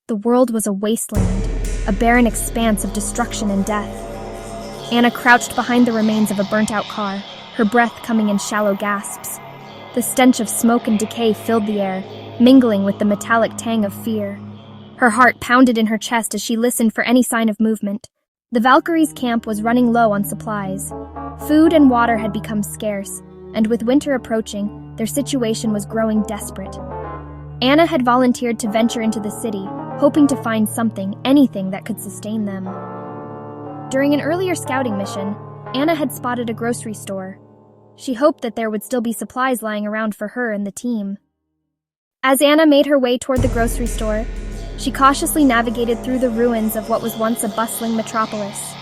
The world was a wasteland, a barren expanse of destruction and death. Anna crouched behind the remains of a burnt-out car, her breath coming in shallow gasps. The stench of smoke and decay filled the air, mingling with the metallic tang of fear. Her heart pounded in her chest as she listened for any sign of movement. The Valkyries' camp was running low on supplies. Food and water had become scarce, and with winter approaching, their situation was growing desperate. Anna had volunteered to venture into the city, hoping to find something, anything that could sustain them. During an earlier scouting mission, Anna had spotted a grocery store. She hoped that there would still be supplies lying around for her and the team. As Anna made her way toward the grocery store, she cautiously navigated through the ruins of what was once a bustling metropolis.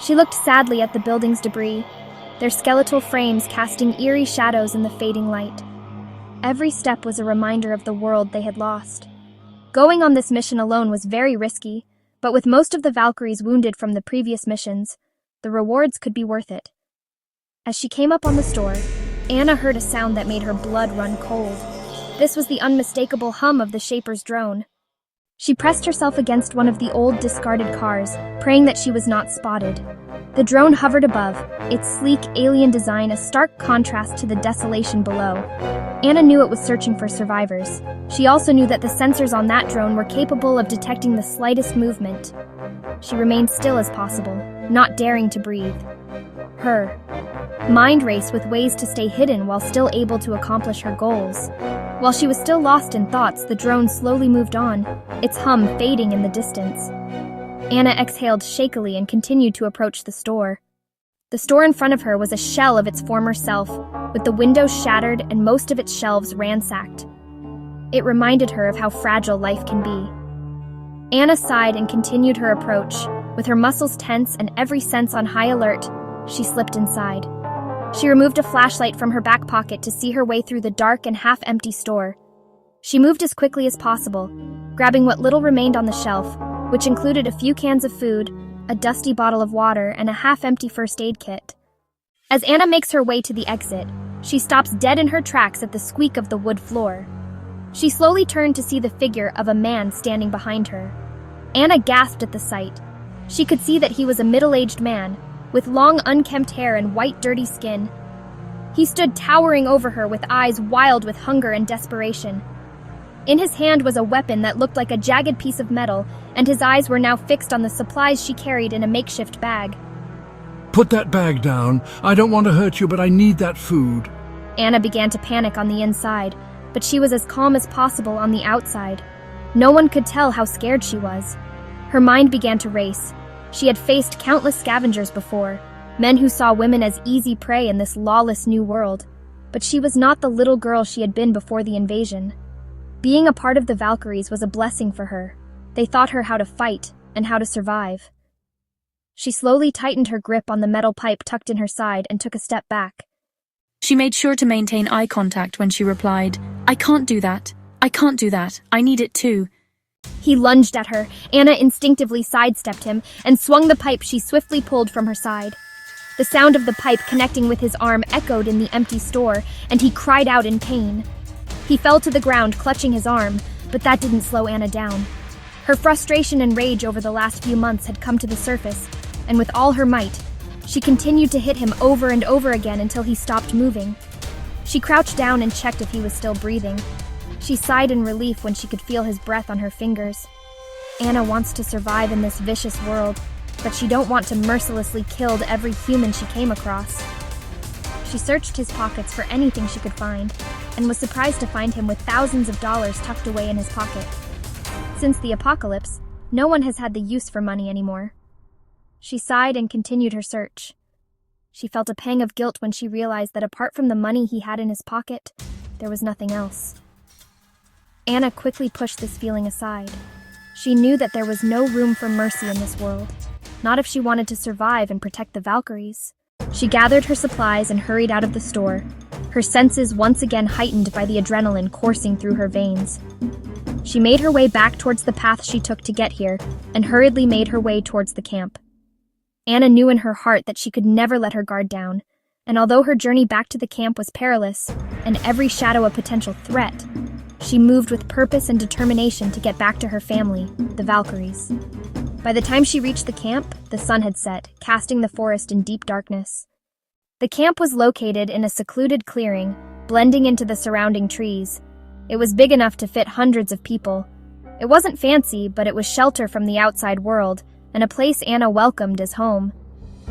She looked sadly at the building's debris, their skeletal frames casting eerie shadows in the fading light. Every step was a reminder of the world they had lost. Going on this mission alone was very risky, but with most of the Valkyries wounded from the previous missions, the rewards could be worth it. As she came up on the store, Anna heard a sound that made her blood run cold. This was the unmistakable hum of the Shaper's drone. She pressed herself against one of the old discarded cars, praying that she was not spotted. The drone hovered above, its sleek alien design a stark contrast to the desolation below. Anna knew it was searching for survivors. She also knew that the sensors on that drone were capable of detecting the slightest movement. She remained still as possible, not daring to breathe. Her mind raced with ways to stay hidden while still able to accomplish her goals. While she was still lost in thoughts, the drone slowly moved on, its hum fading in the distance. Anna exhaled shakily and continued to approach the store. The store in front of her was a shell of its former self, with the windows shattered and most of its shelves ransacked. It reminded her of how fragile life can be. Anna sighed and continued her approach. With her muscles tense and every sense on high alert, she slipped inside. She removed a flashlight from her back pocket to see her way through the dark and half-empty store. She moved as quickly as possible, grabbing what little remained on the shelf, which included a few cans of food, a dusty bottle of water, and a half-empty first aid kit. As Anna makes her way to the exit, she stops dead in her tracks at the squeak of the wood floor. She slowly turned to see the figure of a man standing behind her. Anna gasped at the sight. She could see that he was a middle-aged man, with long unkempt hair and white dirty skin. He stood towering over her with eyes wild with hunger and desperation. In his hand was a weapon that looked like a jagged piece of metal, and his eyes were now fixed on the supplies she carried in a makeshift bag. "Put that bag down. I don't want to hurt you, but I need that food." Anna began to panic on the inside, but she was as calm as possible on the outside. No one could tell how scared she was. Her mind began to race. She had faced countless scavengers before, men who saw women as easy prey in this lawless new world. But she was not the little girl she had been before the invasion. Being a part of the Valkyries was a blessing for her. They taught her how to fight and how to survive. She slowly tightened her grip on the metal pipe tucked in her side and took a step back. She made sure to maintain eye contact when she replied, "I can't do that. I can't do that. I need it too." He lunged at her. Anna instinctively sidestepped him and swung the pipe she swiftly pulled from her side. The sound of the pipe connecting with his arm echoed in the empty store, and he cried out in pain. He fell to the ground, clutching his arm, but that didn't slow Anna down. Her frustration and rage over the last few months had come to the surface, and with all her might, she continued to hit him over and over again until he stopped moving. She crouched down and checked if he was still breathing. She sighed in relief when she could feel his breath on her fingers. Anna wants to survive in this vicious world, but she don't want to mercilessly kill every human she came across. She searched his pockets for anything she could find, and was surprised to find him with thousands of dollars tucked away in his pocket. Since the apocalypse, no one has had the use for money anymore. She sighed and continued her search. She felt a pang of guilt when she realized that apart from the money he had in his pocket, there was nothing else. Anna quickly pushed this feeling aside. She knew that there was no room for mercy in this world, not if she wanted to survive and protect the Valkyries. She gathered her supplies and hurried out of the store, her senses once again heightened by the adrenaline coursing through her veins. She made her way back towards the path she took to get here, and hurriedly made her way towards the camp. Anna knew in her heart that she could never let her guard down, and although her journey back to the camp was perilous, and every shadow a potential threat, She moved with purpose and determination to get back to her family, the Valkyries. By the time she reached the camp, the sun had set, casting the forest in deep darkness. The camp was located in a secluded clearing, blending into the surrounding trees. It was big enough to fit hundreds of people. It wasn't fancy, but it was shelter from the outside world, and a place Anna welcomed as home.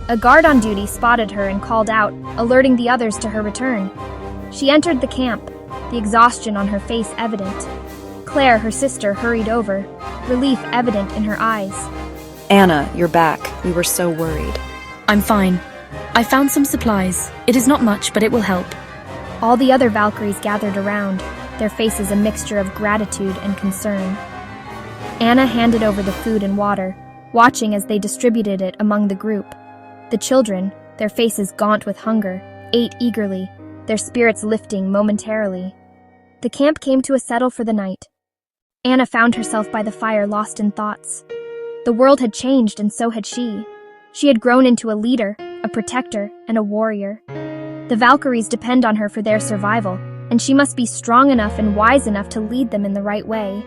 A guard on duty spotted her and called out, alerting the others to her return. She entered the camp, the exhaustion on her face evident. Claire, her sister, hurried over, relief evident in her eyes. Anna, you're back. We were so worried. I'm fine. I found some supplies. It is not much, but it will help. All the other Valkyries gathered around, their faces a mixture of gratitude and concern. Anna handed over the food and water, watching as they distributed it among the group. The children, their faces gaunt with hunger, ate eagerly, their spirits lifting momentarily. The camp came to a settle for the night. Anna found herself by the fire, lost in thoughts. The world had changed, and so had she. She had grown into a leader, a protector, and a warrior. The Valkyries depend on her for their survival, and she must be strong enough and wise enough to lead them in the right way.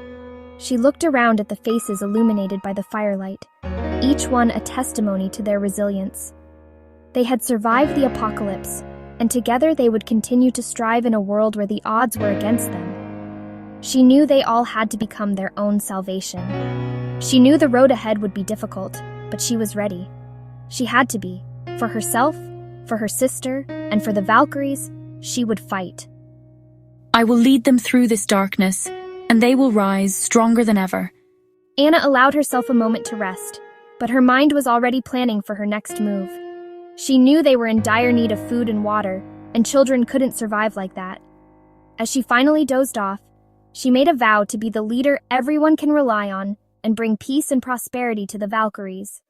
She looked around at the faces illuminated by the firelight, each one a testimony to their resilience. They had survived the apocalypse, and together they would continue to strive in a world where the odds were against them. She knew they all had to become their own salvation. She knew the road ahead would be difficult, but she was ready. She had to be. For herself, for her sister, and for the Valkyries, she would fight. I will lead them through this darkness, and they will rise stronger than ever. Anna allowed herself a moment to rest, but her mind was already planning for her next move. She knew they were in dire need of food and water, and children couldn't survive like that. As she finally dozed off, she made a vow to be the leader everyone can rely on and bring peace and prosperity to the Valkyries.